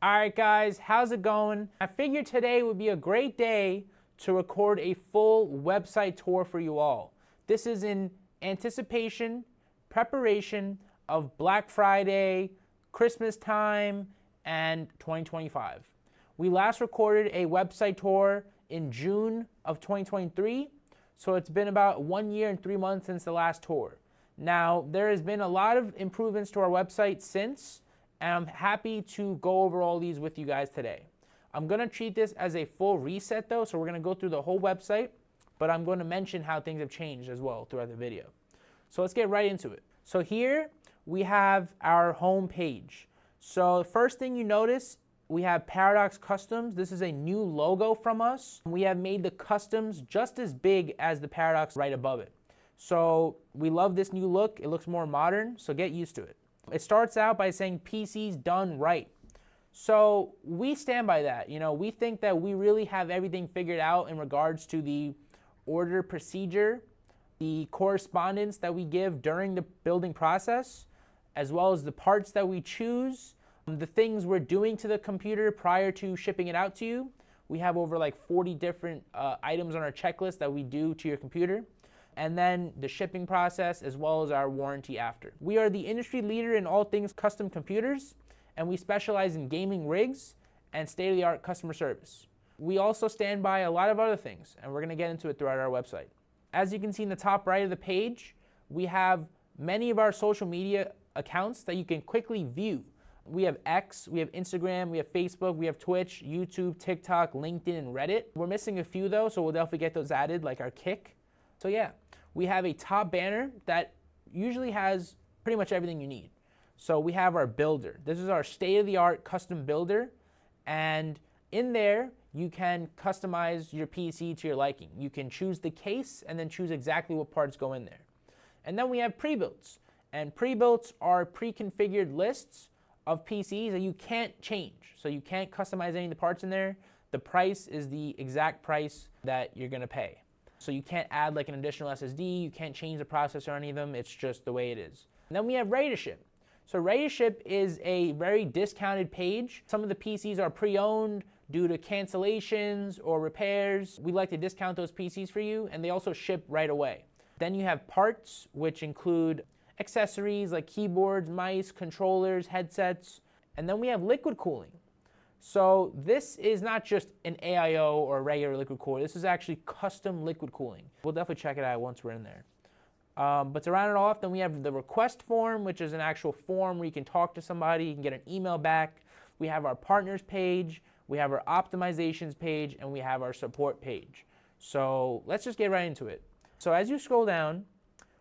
Alright guys, how's it going? I figured today would be a great day to record a full website tour for you all. This is in anticipation, preparation of Black Friday, Christmas time, and 2025. We last recorded a website tour in June of 2023, so it's been about 1 year and 3 months since the last tour. Now, there has been a lot of improvements to our website since, and I'm happy to go over all these with you guys today. I'm going to treat this as a full reset though, so we're going to go through the whole website, but I'm going to mention how things have changed as well throughout the video. So let's get right into it. So here we have our home page. So first thing you notice, we have Paradox Customs. This is a new logo from us. We have made the customs just as big as the Paradox right above it. So we love this new look. It looks more modern, so get used to it. It starts out by saying PCs done right. So we stand by that. You know, we think that we really have everything figured out in regards to the order procedure, the correspondence that we give during the building process, as well as the parts that we choose, the things we're doing to the computer prior to shipping it out to you. We have over like 40 different items on our checklist that we do to your computer. And then the shipping process, as well as our warranty after. We are the industry leader in all things custom computers, and we specialize in gaming rigs and state-of-the-art customer service. We also stand by a lot of other things, and we're gonna get into it throughout our website. As you can see in the top right of the page, we have many of our social media accounts that you can quickly view. We have X, we have Instagram, we have Facebook, we have Twitch, YouTube, TikTok, LinkedIn, and Reddit. We're missing a few though, so we'll definitely get those added, like our Kick. So yeah, we have a top banner that usually has pretty much everything you need. So we have our builder. This is our state-of-the-art custom builder, and in there you can customize your PC to your liking. You can choose the case and then choose exactly what parts go in there. And then we have pre-builts, and pre-builts are pre-configured lists of PCs that you can't change. So you can't customize any of the parts in there. The price is the exact price that you're gonna pay. So you can't add like an additional SSD, you can't change the processor on any of them, it's just the way it is. And then we have ready to ship. So ready to ship is a very discounted page. Some of the PCs are pre-owned due to cancellations or repairs. We like to discount those PCs for you, and they also ship right away. Then you have parts, which include accessories like keyboards, mice, controllers, headsets. And then we have liquid cooling. So this is not just an AIO or a regular liquid cooler. This is actually custom liquid cooling. We'll definitely check it out once we're in there. But to round it off, then we have the request form, which is an actual form where you can talk to somebody, you can get an email back. We have our partners page, we have our optimizations page, and we have our support page. So let's just get right into it. So as you scroll down,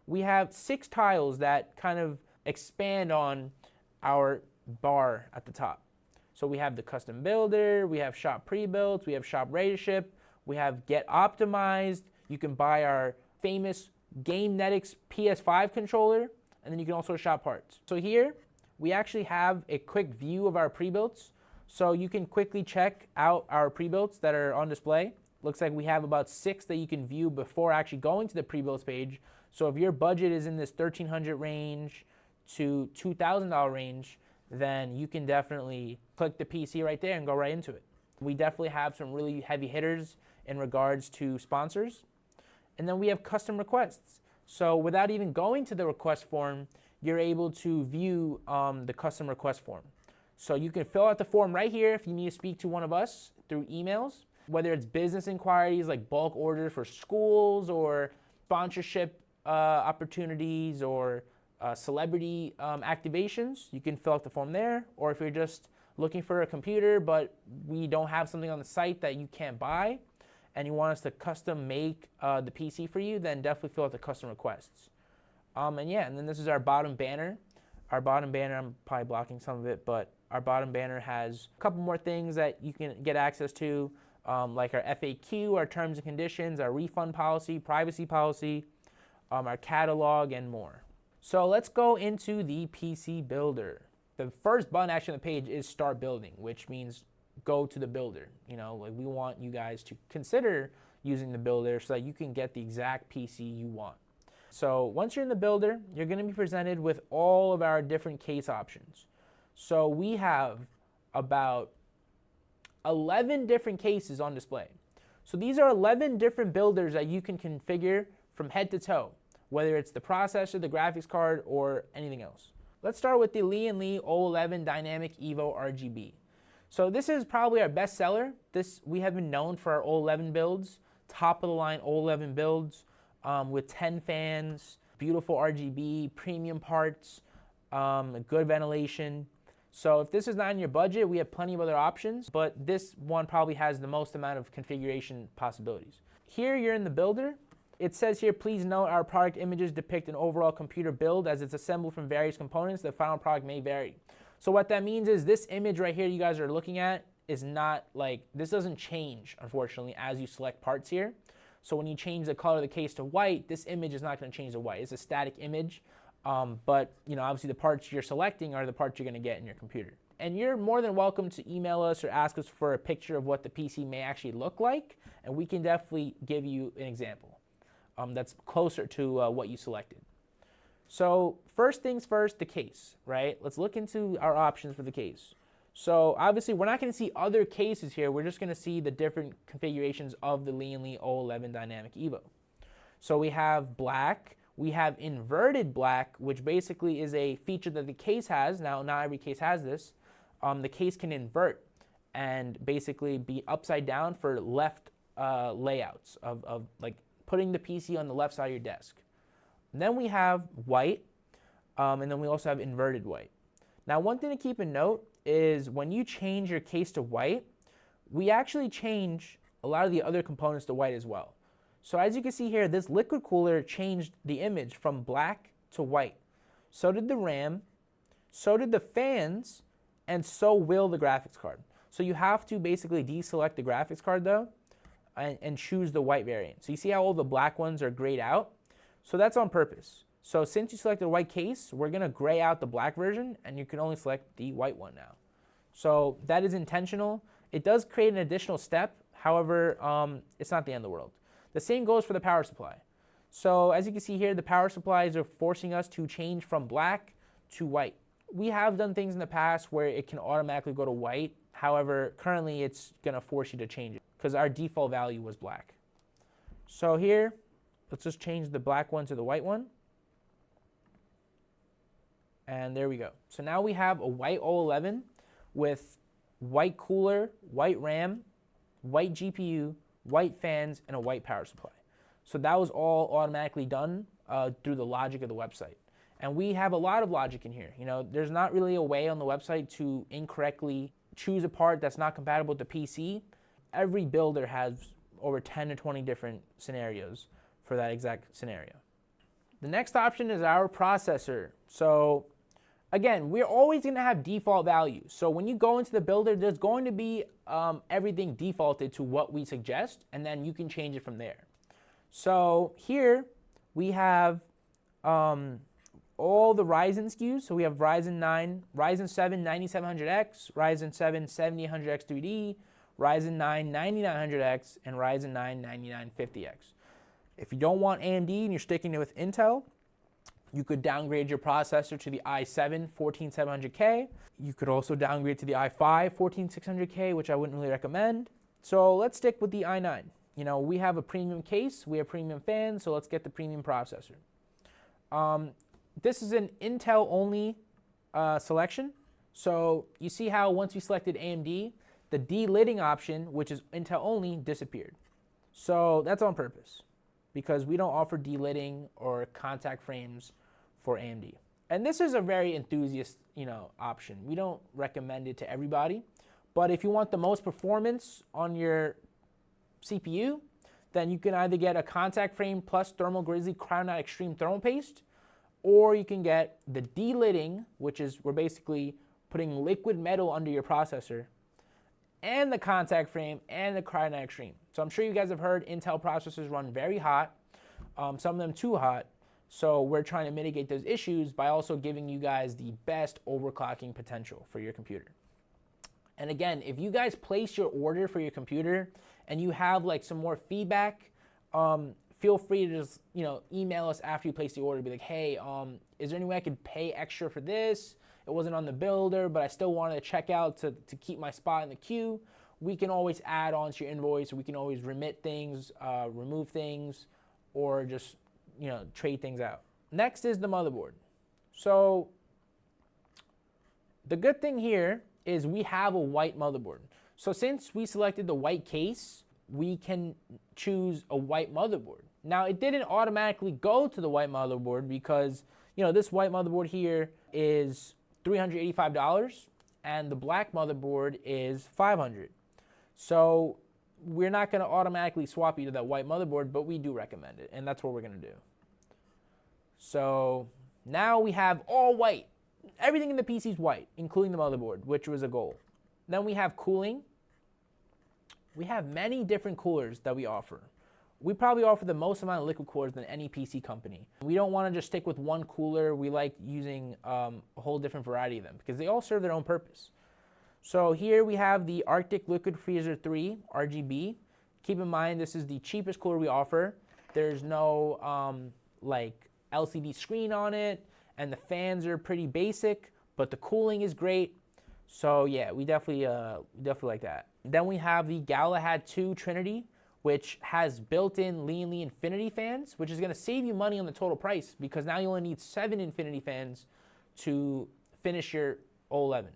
we have 6 tiles that kind of expand on our bar at the top. So we have the custom builder, we have shop pre-built, we have shop ready to ship, we have get optimized. You can buy our famous GameNetics PS5 controller, and then you can also shop parts. So here, we actually have a quick view of our pre-builts. So you can quickly check out our pre-builts that are on display. Looks like we have about 6 that you can view before actually going to the pre-builts page. So if your budget is in this $1,300 range to $2,000 range, then you can definitely click the PC right there and go right into it. We definitely have some really heavy hitters in regards to sponsors. And then we have custom requests. So without even going to the request form, you're able to view the custom request form. So you can fill out the form right here if you need to speak to one of us through emails, whether it's business inquiries like bulk orders for schools or sponsorship opportunities or celebrity activations. You can fill out the form there, or if you're just looking for a computer but we don't have something on the site that you can't buy and you want us to custom make the PC for you, then definitely fill out the custom requests. And yeah, and then this is our bottom banner. Our bottom banner, I'm probably blocking some of it, but our bottom banner has a couple more things that you can get access to, like our FAQ, our terms and conditions, our refund policy, privacy policy, our catalog, and more. So let's go into the PC builder. The first button actually on the page is start building, which means go to the builder. You know, like we want you guys to consider using the builder so that you can get the exact PC you want. So once you're in the builder, you're going to be presented with all of our different case options. So we have about 11 different cases on display. So these are 11 different builders that you can configure from head to toe, whether it's the processor, the graphics card, or anything else. Let's start with the Lee & Lee 011 Dynamic Evo RGB. So this is probably our best seller. We have been known for our 011 builds, top of the line 011 builds with 10 fans, beautiful RGB, premium parts, good ventilation. So if this is not in your budget, we have plenty of other options, but this one probably has the most amount of configuration possibilities. Here you're in the builder. It says here, please note our product images depict an overall computer build as it's assembled from various components. The final product may vary. So what that means is this image right here you guys are looking at is not like, this doesn't change, unfortunately, as you select parts here. So when you change the color of the case to white, this image is not going to change to white. It's a static image. But obviously the parts you're selecting are the parts you're going to get in your computer. And you're more than welcome to email us or ask us for a picture of what the PC may actually look like, and we can definitely give you an example that's closer to what you selected. So first things first, the case, right? Let's look into our options for the case. So obviously we're not going to see other cases here. We're just going to see the different configurations of the Lee & Lee 011 Dynamic Evo. So we have black. We have inverted black, which basically is a feature that the case has. Now, not every case has this. The case can invert and basically be upside down for left layouts of like putting the PC on the left side of your desk. And then we have white, and then we also have inverted white. Now, one thing to keep in note is when you change your case to white, we actually change a lot of the other components to white as well. So as you can see here, this liquid cooler changed the image from black to white. So did the RAM, so did the fans, and so will the graphics card. So you have to basically deselect the graphics card though, and choose the white variant. So you see how all the black ones are grayed out? So that's on purpose. So since you selected a white case, we're gonna gray out the black version, and you can only select the white one now. So that is intentional. It does create an additional step. However, it's not the end of the world. The same goes for the power supply. So as you can see here, the power supplies are forcing us to change from black to white. We have done things in the past where it can automatically go to white. However, currently it's gonna force you to change it because our default value was black. So here, let's just change the black one to the white one. And there we go. So now we have a white 011 with white cooler, white RAM, white GPU, white fans, and a white power supply. So that was all automatically done through the logic of the website. And we have a lot of logic in here. There's not really a way on the website to incorrectly choose a part that's not compatible with the PC. Every builder has over 10 to 20 different scenarios for that exact scenario. The next option is our processor. So again, we're always going to have default values. So when you go into the builder, there's going to be everything defaulted to what we suggest, and then you can change it from there. So here we have all the Ryzen SKUs. So we have Ryzen 9, Ryzen 7 9700X, Ryzen 7 7800X 3D, Ryzen 9 9900X, and Ryzen 9 9950X. If you don't want AMD and you're sticking with Intel, you could downgrade your processor to the i7 14700K. You could also downgrade to the i5 14600K, which I wouldn't really recommend. So let's stick with the i9. We have a premium case, we have premium fans, so let's get the premium processor. This is an Intel only selection. So you see how once we selected AMD, the delidding option, which is Intel only, disappeared. So that's on purpose, because we don't offer delidding or contact frames for AMD. And this is a very enthusiast, option. We don't recommend it to everybody, but if you want the most performance on your CPU, then you can either get a contact frame plus Thermal Grizzly Crown Out Extreme Thermal Paste, or you can get the delidding, which is we're basically putting liquid metal under your processor, and the contact frame and the Crown Out Extreme. So I'm sure you guys have heard Intel processors run very hot, some of them too hot. So we're trying to mitigate those issues by also giving you guys the best overclocking potential for your computer. And again, if you guys place your order for your computer and you have some more feedback, feel free to just email us after you place the order. Be like, hey, is there any way I could pay extra for this? it wasn't on the builder, but I still wanted to check out to keep my spot in the queue, we can always add on to your invoice. We can always remit things, remove things, or just, trade things out. Next is the motherboard. So the good thing here is we have a white motherboard. So since we selected the white case, we can choose a white motherboard. Now, it didn't automatically go to the white motherboard because, this white motherboard here is $385 and the black motherboard is $500. So we're not going to automatically swap you to that white motherboard, but we do recommend it, and that's what we're going to do. So now we have all white. Everything in the PC is white, including the motherboard, which was a goal. Then we have cooling. We have many different coolers that we offer. We probably offer the most amount of liquid coolers than any PC company. We don't want to just stick with one cooler. We like using a whole different variety of them because they all serve their own purpose. So here we have the Arctic Liquid Freezer 3 RGB. Keep in mind, this is the cheapest cooler we offer. There's no LCD screen on it, and the fans are pretty basic, but the cooling is great. So yeah, we definitely like that. Then we have the Galahad 2 Trinity, which has built-in Lean Infinity fans, which is going to save you money on the total price because now you only need 7 Infinity fans to finish your O11.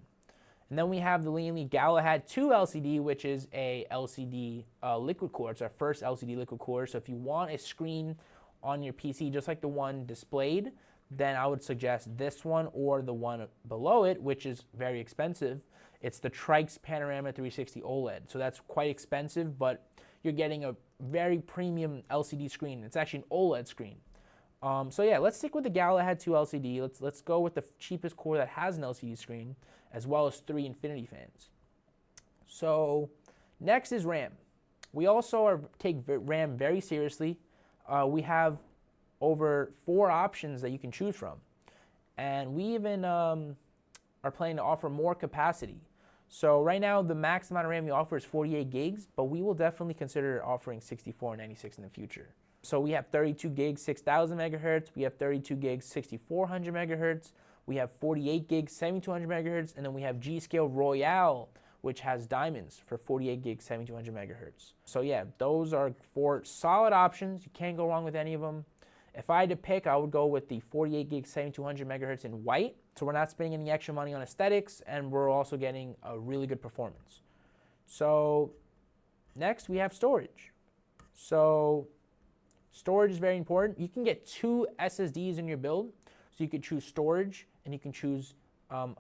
And then we have the Lean Galahad 2 LCD, which is a LCD liquid cooler. It's our first LCD liquid cooler. So if you want a screen on your PC just like the one displayed, then I would suggest this one or the one below it, which is very expensive. It's the Trikes Panorama 360 OLED. So that's quite expensive, but you're getting a very premium LCD screen. It's actually an OLED screen. So yeah, let's stick with the Galahad 2 LCD. Let's go with the cheapest cooler that has an LCD screen, as well as 3 Infinity fans. So next is RAM. We also take RAM very seriously. We have over 4 options that you can choose from. And we even are planning to offer more capacity. So right now, the max amount of RAM we offer is 48 gigs, but we will definitely consider offering 64 and 96 in the future. So we have 32 gigs, 6,000 megahertz. We have 32 gigs, 6,400 megahertz. We have 48 gigs, 7,200 megahertz. And then we have G-Scale Royale, which has diamonds for 48 gigs, 7,200 megahertz. So yeah, those are 4 solid options. You can't go wrong with any of them. If I had to pick, I would go with the 48 gig, 7,200 megahertz in white. So we're not spending any extra money on aesthetics, and we're also getting a really good performance. So next we have storage. So storage is very important. You can get 2 SSDs in your build. So you could choose storage and you can choose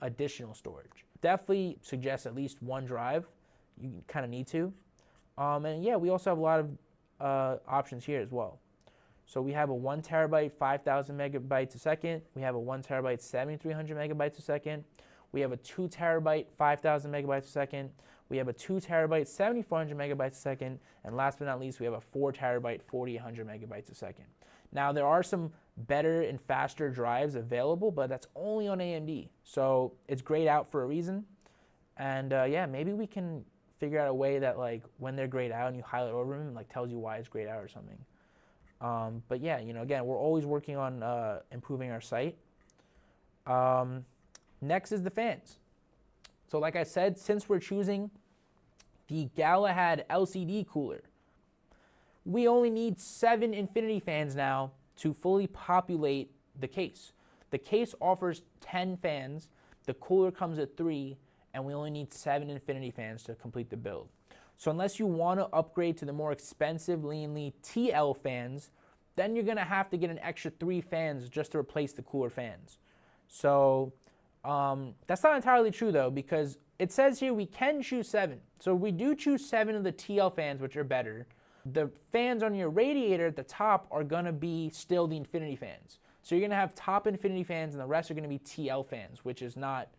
additional storage. Definitely suggest at least 1 drive. You kind of need to. And yeah, we also have a lot of options here as well. So we have a 1 terabyte, 5,000 megabytes a second. We have a 1 terabyte, 7,300 megabytes a second. We have a 2 terabyte, 5,000 megabytes a second. We have a 2 terabyte, 7,400 megabytes a second. And last but not least, we have a 4 terabyte, 4,800 megabytes a second. Now, there are some better and faster drives available, but that's only on AMD. So it's grayed out for a reason. And yeah, maybe we can figure out a way that when they're grayed out and you highlight over them, tells you why it's grayed out or something. But yeah, again, we're always working on improving our site. Next is the fans. So like I said, since we're choosing the Galahad LCD cooler, we only need 7 Infinity fans now to fully populate the case. The case offers 10 fans, the cooler comes at 3, and we only need 7 Infinity fans to complete the build. So unless you want to upgrade to the more expensive Lean TL fans, then you're going to have to get an extra 3 fans just to replace the cooler fans. So that's not entirely true though, because it says here we can choose 7. So we do choose 7 of the TL fans, which are better. The fans on your radiator at the top are going to be still the Infinity fans. So you're going to have top Infinity fans and the rest are going to be TL fans, which is not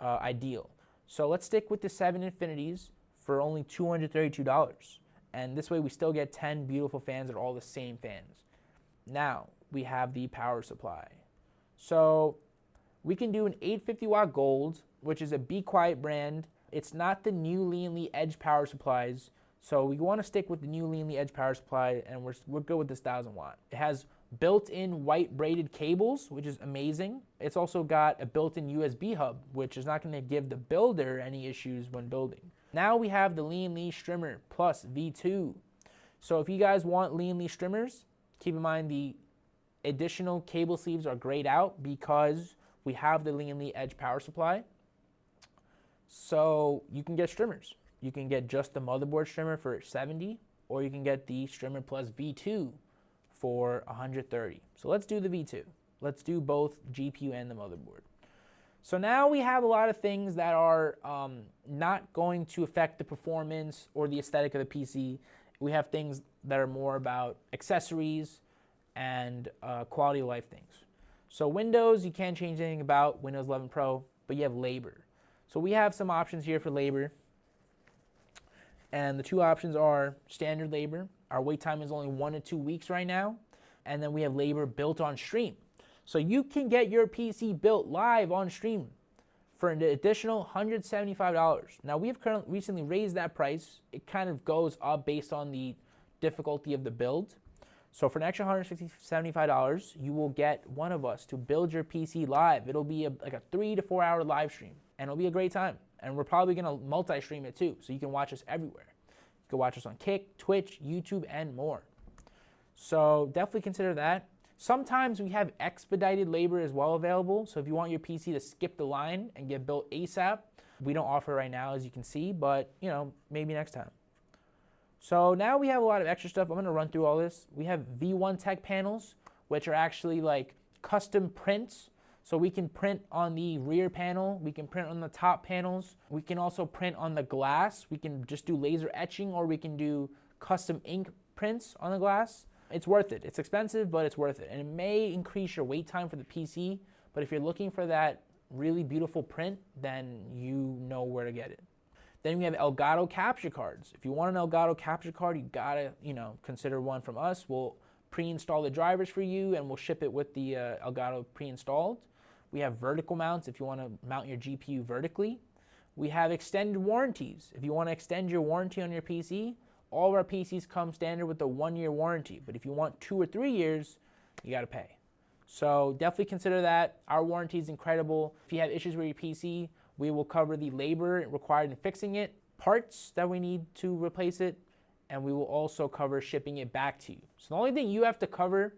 ideal. So let's stick with the 7 Infinities for only $232. And this way we still get 10 beautiful fans that are all the same fans. Now we have the power supply. So we can do an 850 watt gold, which is a Be Quiet brand. It's not the new Lean Edge power supplies. So we want to stick with the new Lean Edge power supply, and we're good with this 1,000 watt. It has built-in white braided cables, which is amazing. It's also got a built-in USB hub, which is not going to give the builder any issues when building. Now we have the Lean Lee Strimmer Plus V2. So if you guys want Lean Lee Strimmers, keep in mind the additional cable sleeves are grayed out because we have the Lean Lee Edge power supply. So you can get strimmers. You can get just the motherboard strimmer for $70, or you can get the Strimmer Plus V2 for $130. So let's do the V2. Let's do both GPU and the motherboard. So now we have a lot of things that are not going to affect the performance or the aesthetic of the PC. We have things that are more about accessories and quality of life things. So Windows, you can't change anything about Windows 11 Pro, but you have labor. So we have some options here for labor. And the two options are standard labor. Our wait time is only 1 to 2 weeks right now. And then we have labor built on stream. So you can get your PC built live on stream for an additional $175. Now we have recently raised that price. It kind of goes up based on the difficulty of the build. So for an extra $175, you will get one of us to build your PC live. It'll be like a 3 to 4 hour live stream, and it'll be a great time. And we're probably going to multi-stream it too, so you can watch us everywhere. You can watch us on Kick, Twitch, YouTube, and more. So definitely consider that. Sometimes we have expedited labor as well available. So if you want your PC to skip the line and get built ASAP, we don't offer right now, as you can see, but maybe next time. So now we have a lot of extra stuff. I'm going to run through all this. We have V1 Tech panels, which are actually like custom prints. So we can print on the rear panel, we can print on the top panels, we can also print on the glass, we can just do laser etching, or we can do custom ink prints on the glass. It's worth it. It's expensive, but it's worth it. And it may increase your wait time for the PC, but if you're looking for that really beautiful print, then you know where to get it. Then we have Elgato capture cards. If you want an Elgato capture card, you gotta, consider one from us. We'll pre-install the drivers for you, and we'll ship it with the Elgato pre-installed. We have vertical mounts if you want to mount your GPU vertically. We have extended warranties. If you want to extend your warranty on your PC, all of our PCs come standard with a 1-year warranty. But if you want 2 or 3 years, you got to pay. So definitely consider that. Our warranty is incredible. If you have issues with your PC, we will cover the labor required in fixing it, parts that we need to replace it, and we will also cover shipping it back to you. So the only thing you have to cover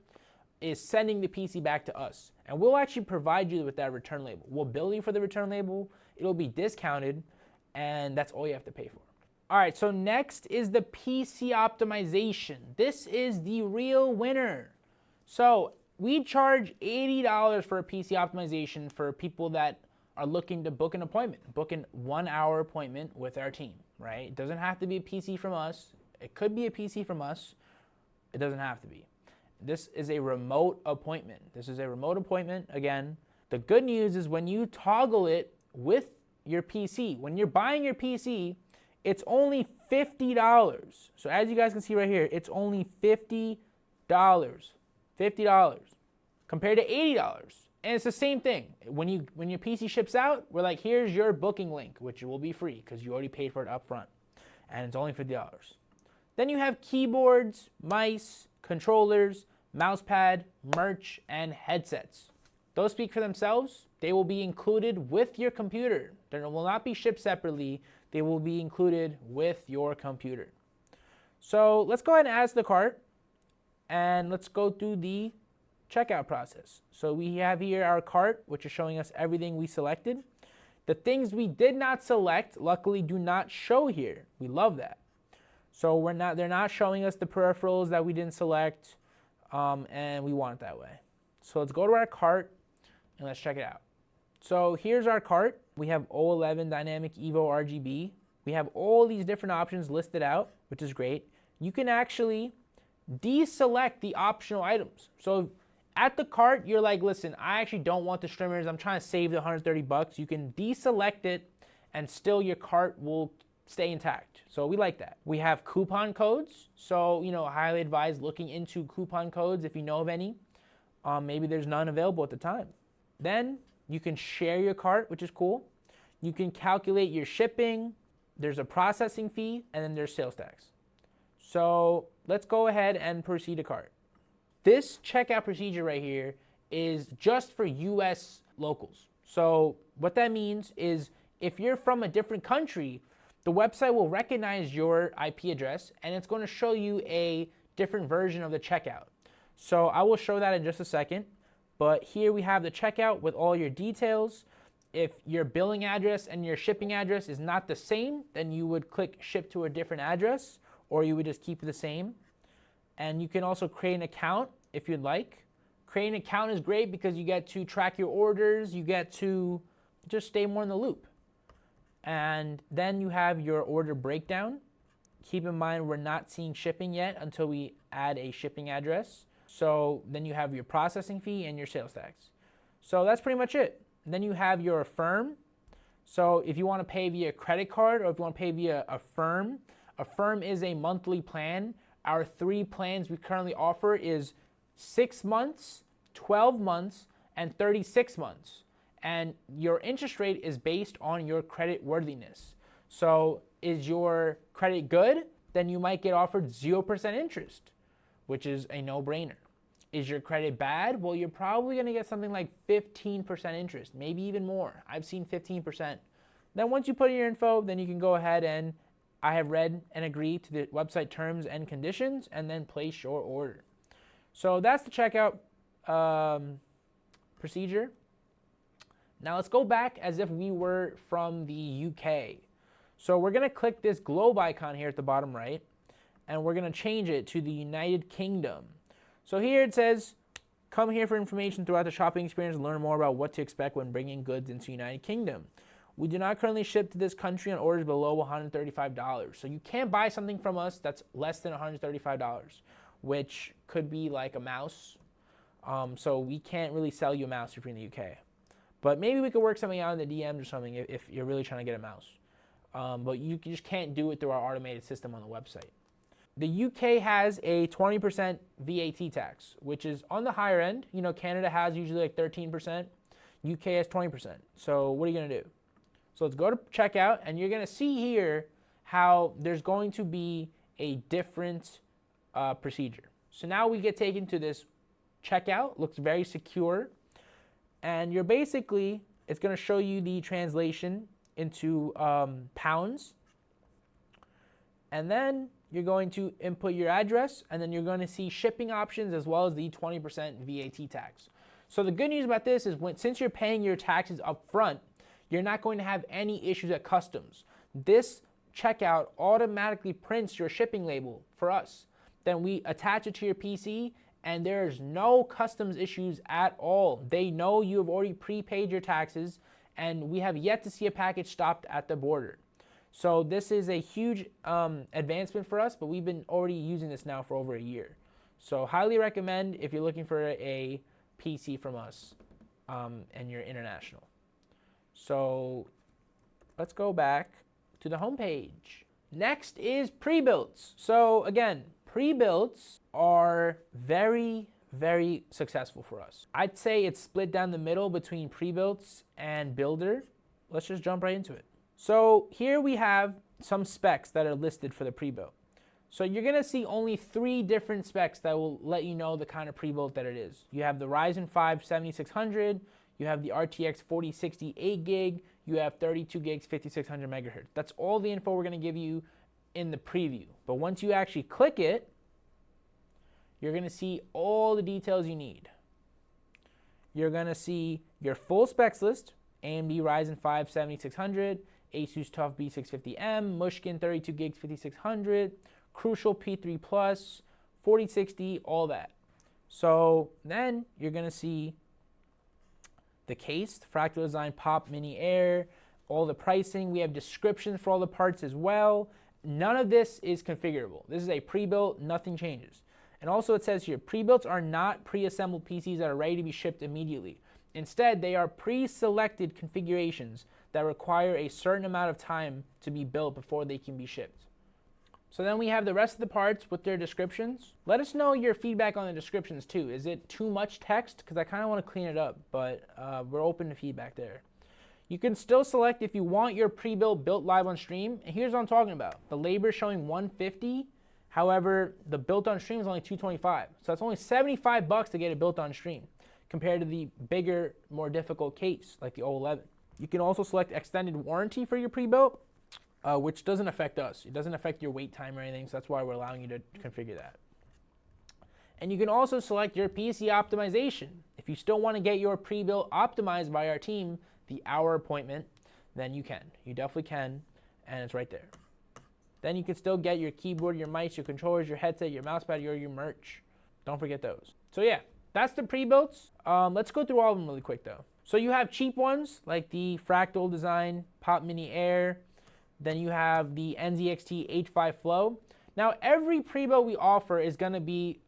is sending the PC back to us. And we'll actually provide you with that return label. We'll bill you for the return label. It'll be discounted, and that's all you have to pay for. All right, so next is the PC optimization. This is the real winner. So we charge $80 for a PC optimization for people that are looking to book an appointment, book an 1-hour appointment with our team, right? It doesn't have to be a PC from us. It could be a PC from us. It doesn't have to be. This is a remote appointment. This is a remote appointment. Again, the good news is when you toggle it with your PC, when you're buying your PC, it's only $50. So as you guys can see right here, it's only $50. $50 compared to $80. And it's the same thing. When your PC ships out, we're like, here's your booking link, which will be free because you already paid for it up front. And it's only $50. Then you have keyboards, mice, controllers, mousepad, merch, and headsets. Those speak for themselves. They will be included with your computer. They will not be shipped separately. They will be included with your computer. So let's go ahead and add to the cart, and let's go through the checkout process. So we have here our cart, which is showing us everything we selected. The things we did not select, luckily, do not show here. We love that. So they're not showing us the peripherals that we didn't select, and we want it that way. So let's go to our cart and let's check it out. So here's our cart. We have O11 Dynamic Evo RGB. We have all these different options listed out, which is great. You can actually deselect the optional items. So at the cart, you're like, listen, I actually don't want the streamers. I'm trying to save the $130. You can deselect it, and still your cart will stay intact. So we like that. We have coupon codes. So, I highly advise looking into coupon codes if you know of any. Maybe there's none available at the time. Then you can share your cart, which is cool. You can calculate your shipping. There's a processing fee, and then there's sales tax. So let's go ahead and proceed to cart. This checkout procedure right here is just for US locals. So what that means is if you're from a different country, the website will recognize your IP address and it's going to show you a different version of the checkout. So I will show that in just a second. But here we have the checkout with all your details. If your billing address and your shipping address is not the same, then you would click ship to a different address, or you would just keep it the same. And you can also create an account if you'd like. Creating an account is great because you get to track your orders, you get to just stay more in the loop. And then you have your order breakdown. Keep in mind we're not seeing shipping yet until we add a shipping address. So then you have your processing fee and your sales tax. So that's pretty much it. And then you have your Affirm. So if you want to pay via credit card or if you want to pay via Affirm is a monthly plan. Our 3 plans we currently offer is 6 months, 12 months, and 36 months. And your interest rate is based on your credit worthiness. So is your credit good? Then you might get offered 0% interest, which is a no-brainer. Is your credit bad? Well, you're probably going to get something like 15% interest, maybe even more. I've seen 15%. Then once you put in your info, then you can go ahead and I have read and agree to the website terms and conditions and then place your order. So that's the checkout procedure. Now let's go back as if we were from the UK. So we're going to click this globe icon here at the bottom right, and we're going to change it to the United Kingdom. So here it says, come here for information throughout the shopping experience and learn more about what to expect when bringing goods into United Kingdom. We do not currently ship to this country on orders below $135. So you can't buy something from us that's less than $135, which could be like a mouse. So we can't really sell you a mouse if you're in the UK. But maybe we could work something out in the DMs or something if you're really trying to get a mouse. But you just can't do it through our automated system on the website. The UK has a 20% VAT tax, which is on the higher end. You know, Canada has usually like 13%. UK has 20%. So what are you going to do? So let's go to checkout, and you're going to see here how there's going to be a different procedure. So now we get taken to this checkout. Looks very secure. And you're basically, it's going to show you the translation into pounds. And then you're going to input your address, and then you're going to see shipping options as well as the 20% VAT tax. So the good news about this is since you're paying your taxes up front, you're not going to have any issues at customs. This checkout automatically prints your shipping label for us. Then we attach it to your PC, and there's no customs issues at all. They know you have already prepaid your taxes, and we have yet to see a package stopped at the border. So this is a huge advancement for us, but we've been already using this now for over a year. So highly recommend if you're looking for a PC from us and you're international. So let's go back to the home page. Next is pre-builts. So again, pre-builts are very, very successful for us. I'd say it's split down the middle between pre-builts and builder. Let's just jump right into it. So here we have some specs that are listed for the pre-built. So you're going to see only 3 different specs that will let you know the kind of pre-built that it is. You have the Ryzen 5 7600, you have the RTX 4060 8 gig, you have 32 gigs 5600 megahertz. That's all the info we're going to give you in the preview. But once you actually click it, you're going to see all the details you need. You're going to see your full specs list, AMD Ryzen 5 7600, Asus TUF B650M, Mushkin 32 gigs 5600, Crucial P3 Plus, 4060, all that. So then you're going to see the case, the Fractal Design Pop Mini Air, all the pricing. We have descriptions for all the parts as well. None of this is configurable. This is a pre-built, nothing changes. And also it says here, pre-builts are not pre-assembled PCs that are ready to be shipped immediately. Instead, they are pre-selected configurations that require a certain amount of time to be built before they can be shipped. So then we have the rest of the parts with their descriptions. Let us know your feedback on the descriptions too. Is it too much text? Because I kind of want to clean it up, but we're open to feedback there. You can still select if you want your pre-built built live on stream. And here's what I'm talking about. The labor showing 150 However, the built-on stream is only $225. So that's only $75 to get it built on stream compared to the bigger, more difficult case like the 011. You can also select extended warranty for your pre-built, which doesn't affect us. It doesn't affect your wait time or anything, so that's why we're allowing you to configure that. And you can also select your PC optimization. If you still want to get your pre-built optimized by our team, the hour appointment, then you can. You definitely can, and it's right there. Then you can still get your keyboard, your mice, your controllers, your headset, your mousepad, your merch. Don't forget those. So yeah, that's the pre-builts. Let's go through all of them really quick though. So you have cheap ones like the Fractal Design Pop Mini Air. Then you have the NZXT H5 Flow. Now every pre-built we offer is going to be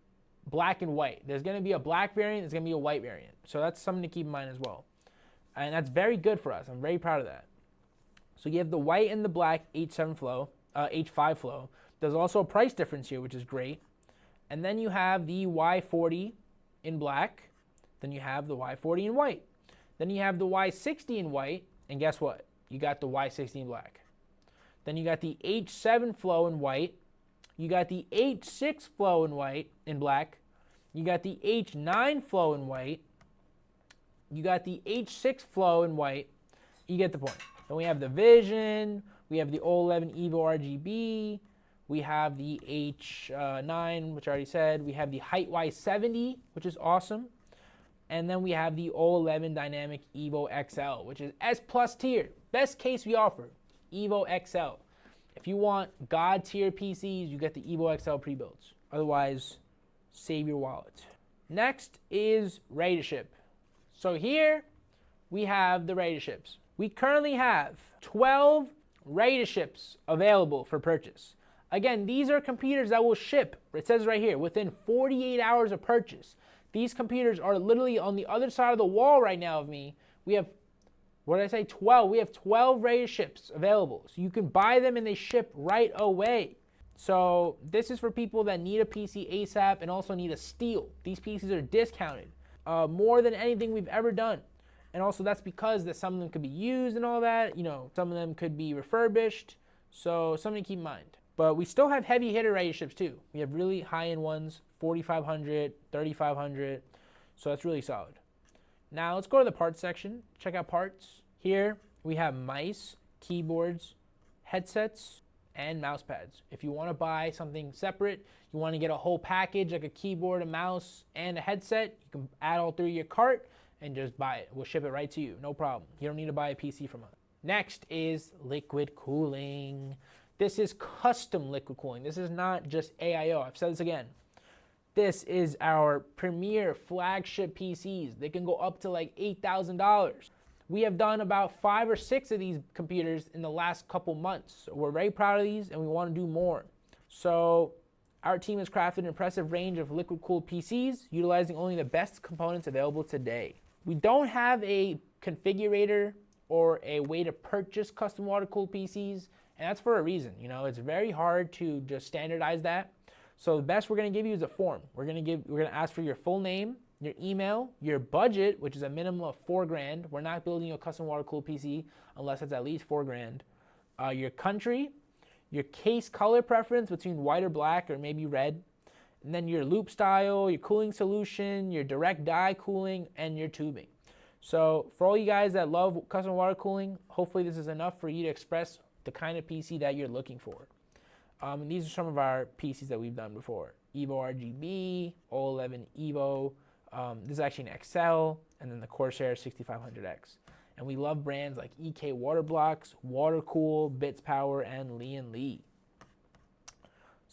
black and white. There's going to be a black variant, there's going to be a white variant. So that's something to keep in mind as well. And that's very good for us. I'm very proud of that. So you have the white and the black H5 Flow. There's also a price difference here, which is great. And then you have the Y40 in black. Then you have the Y40 in white. Then you have the Y60 in white. And guess what? You got the Y60 in black. Then you got the H7 Flow in white. You got the H6 Flow in white, in black. You got the H9 Flow in white. You got the H6 Flow in white. You get the point. Then we have the Vision. We have the 011 Evo RGB. We have the H9, which I already said. We have the Height Y70, which is awesome. And then we have the 011 Dynamic Evo XL, which is S+ tier. Best case we offer, Evo XL. If you want God tier PCs, you get the Evo XL pre-builds. Otherwise, save your wallet. Next is ready to ship. So here we have the ready to ships. We currently have 12 ready to ships available for purchase. Again, these are computers that will ship, it says right here, within 48 hours of purchase. These computers are literally on the other side of the wall right now of me. We have, what did I say, 12? We have 12 ready to ships available. So you can buy them and they ship right away. So this is for people that need a PC ASAP and also need a steal. These PCs are discounted more than anything we've ever done. And also that's because that some of them could be used and all that. You know, some of them could be refurbished. So something to keep in mind. But we still have heavy hitter ready to ships too. We have really high-end ones, 4,500, 3,500. So that's really solid. Now let's go to the parts section. Check out parts. Here we have mice, keyboards, headsets, and mouse pads. If you want to buy something separate, you want to get a whole package like a keyboard, a mouse, and a headset, you can add all three to your cart and just buy it. We'll ship it right to you, no problem. You don't need to buy a PC from us. Next is liquid cooling. This is custom liquid cooling. This is not just AIO. I've said this again. This is our premier flagship PCs. They can go up to like $8,000. We have done about 5 or 6 of these computers in the last couple months. So we're very proud of these and we want to do more. So our team has crafted an impressive range of liquid cooled PCs utilizing only the best components available today. We don't have a configurator or a way to purchase custom water cooled PCs, and that's for a reason. You know, it's very hard to just standardize that. So the best we're going to give you is a form. We're going to ask for your full name, your email, your budget, which is a minimum of $4,000. We're not building you a custom water cooled PC unless it's at least $4,000. Your country, your case color preference between white or black or maybe red, and then your loop style, your cooling solution, your direct die cooling, and your tubing. So for all you guys that love custom water cooling, hopefully this is enough for you to express the kind of PC that you're looking for. And these are some of our PCs that we've done before. Evo RGB, 011 Evo, this is actually an XL, and then the Corsair 6500X. And we love brands like EK Waterblocks, Watercool, Bits Power, and Lee & Lee.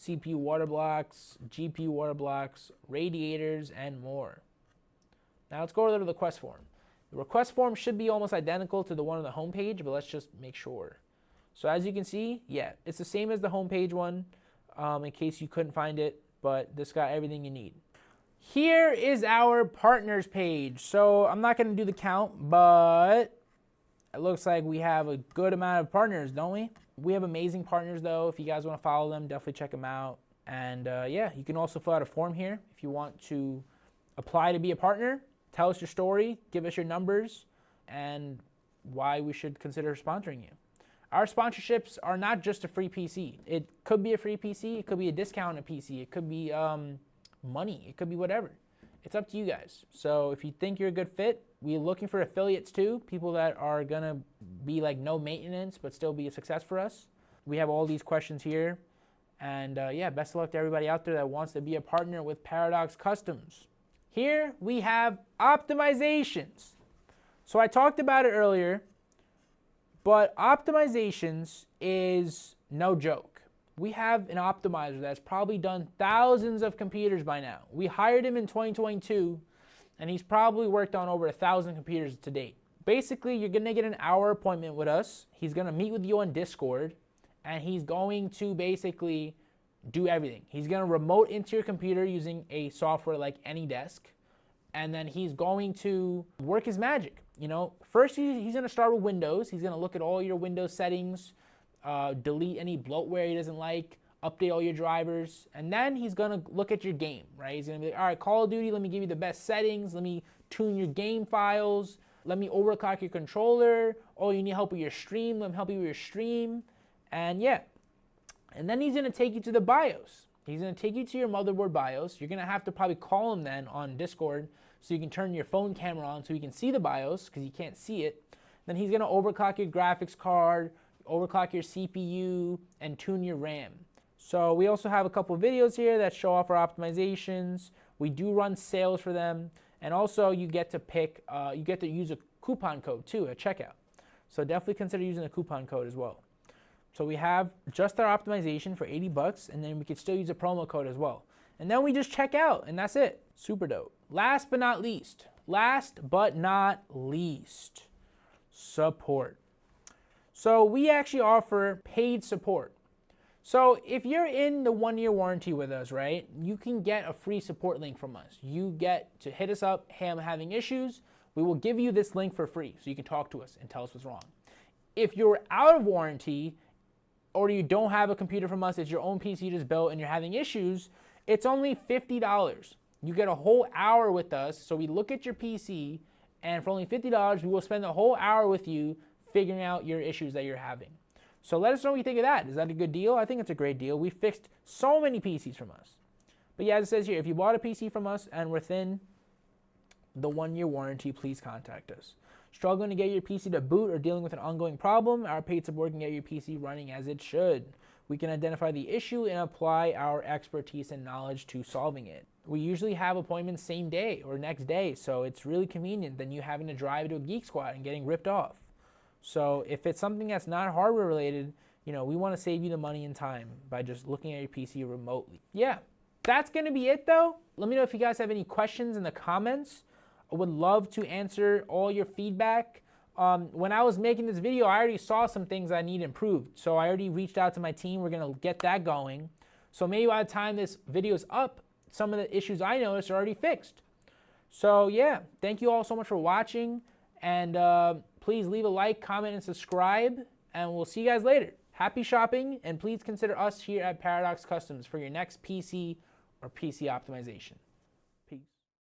CPU water blocks, GPU water blocks, radiators, and more. Now let's go over to the request form. The request form should be almost identical to the one on the homepage, but let's just make sure. So as you can see, yeah, it's the same as the homepage one, in case you couldn't find it, but this got everything you need. Here is our partners page. So I'm not going to do the count, but it looks like we have a good amount of partners, don't we? We have amazing partners, though. If you guys want to follow them, definitely check them out. And yeah, you can also fill out a form here if you want to apply to be a partner. Tell us your story, give us your numbers, and why we should consider sponsoring you. Our sponsorships are not just a free PC. It could be a free PC. It could be a discounted PC. It could be money. It could be whatever. It's up to you guys. So if you think you're a good fit, we're looking for affiliates too, people that are going to be like no maintenance but still be a success for us. We have all these questions here. And yeah, best of luck to everybody out there that wants to be a partner with Paradox Customs. Here we have optimizations. So I talked about it earlier, but optimizations is no joke. We have an optimizer that's probably done thousands of computers by now. We hired him in 2022, and he's probably worked on over 1,000 computers to date. Basically, you're gonna get an hour appointment with us. He's gonna meet with you on Discord, and he's going to basically do everything. He's gonna remote into your computer using a software like AnyDesk, and then he's going to work his magic. You know, first he's gonna start with Windows. He's gonna look at all your Windows settings, delete any bloatware he doesn't like, update all your drivers, and then he's gonna look at your game, right? He's gonna be like, all right, Call of Duty, let me give you the best settings, let me tune your game files, let me overclock your controller. Oh, you need help with your stream, let me help you with your stream. And yeah, and then he's gonna take you to the BIOS. He's gonna take you to your motherboard BIOS. You're gonna have to probably call him then on Discord so you can turn your phone camera on so you can see the BIOS because you can't see it. Then he's gonna overclock your graphics card, overclock your CPU, and tune your RAM. So we also have a couple of videos here that show off our optimizations. We do run sales for them, and also you get to pick, you get to use a coupon code too at checkout. So definitely consider using a coupon code as well. So we have just our optimization for 80 bucks, and then we could still use a promo code as well. And then we just check out, and that's it. Super dope. Last but not least, support. So we actually offer paid support. So if you're in the 1-year warranty with us, right, you can get a free support link from us. You get to hit us up, hey, I'm having issues. We will give you this link for free so you can talk to us and tell us what's wrong. If you're out of warranty, or you don't have a computer from us, it's your own PC you just built and you're having issues, it's only $50. You get a whole hour with us, so we look at your PC, and for only $50, we will spend the whole hour with you figuring out your issues that you're having. So let us know what you think of that. Is that a good deal? I think it's a great deal. We fixed so many PCs from us. But yeah, as it says here, if you bought a PC from us and within the 1-year warranty, please contact us. Struggling to get your PC to boot or dealing with an ongoing problem, our paid support can get your PC running as it should. We can identify the issue and apply our expertise and knowledge to solving it. We usually have appointments same day or next day, so it's really convenient than you having to drive to a Geek Squad and getting ripped off. So if it's something that's not hardware related, you know, we want to save you the money and time by just looking at your PC remotely. Yeah, that's going to be it though. Let me know if you guys have any questions in the comments. I would love to answer all your feedback. When I was making this video, I already saw some things I need improved. So I already reached out to my team. We're going to get that going. So maybe by the time this video is up, some of the issues I noticed are already fixed. So yeah, thank you all so much for watching. And please leave a like, comment, and subscribe. And we'll see you guys later. Happy shopping. And please consider us here at Paradox Customs for your next PC or PC optimization.